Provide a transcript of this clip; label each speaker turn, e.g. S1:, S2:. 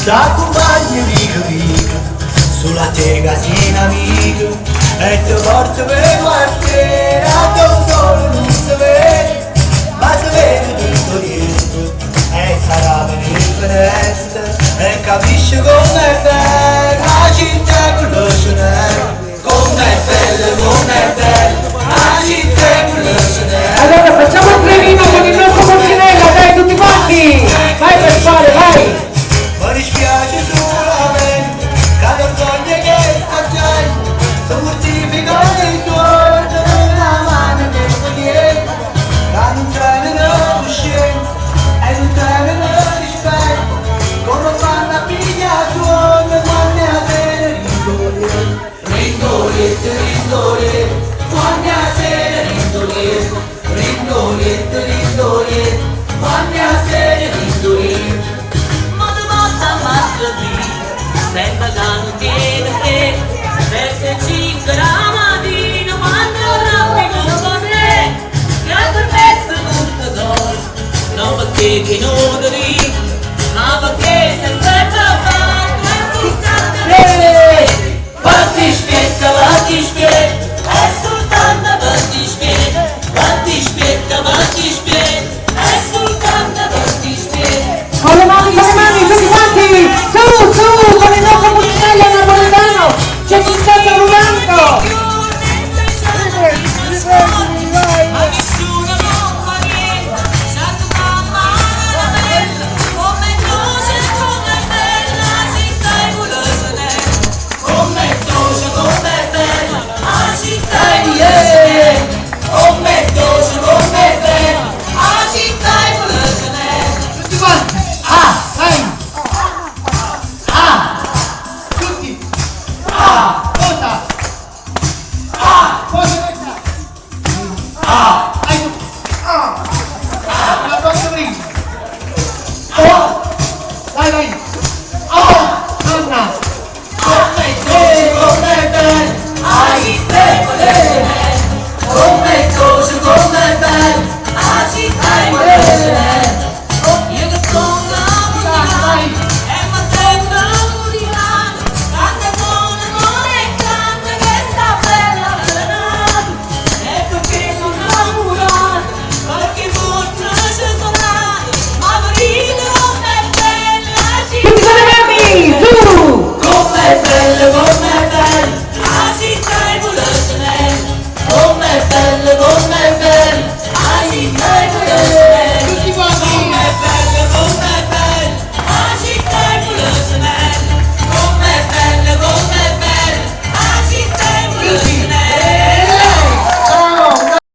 S1: Da compagni vica sulla tega sin amico e ti porto per quartiere a un solo non si vede ma si vede tutto dietro e sarà benedetta e capisci com'è bella la città con lo scenario com'è bella la città con lo scenario.
S2: Allora facciamo un trenino con il nostro Porcinella, dai tutti quanti! Vai per fare, vai!
S1: Mi dispiace solamente che l'orgoglio che assaggiai si mortifica il giorno della mano che sto dietro che non tremano coscienza e non tremano rispetto come fanno a pigliare suono quando a sera ringolietto, ringolietto quando a sera ringolietto, ringolietto, ringolietto quando a sera ringolietto.
S3: Sembra che non tiene te, verso 5 la mattina quando l'abbiamo con te, che per me è tutto d'oro, non perché che non devi, ma perché sei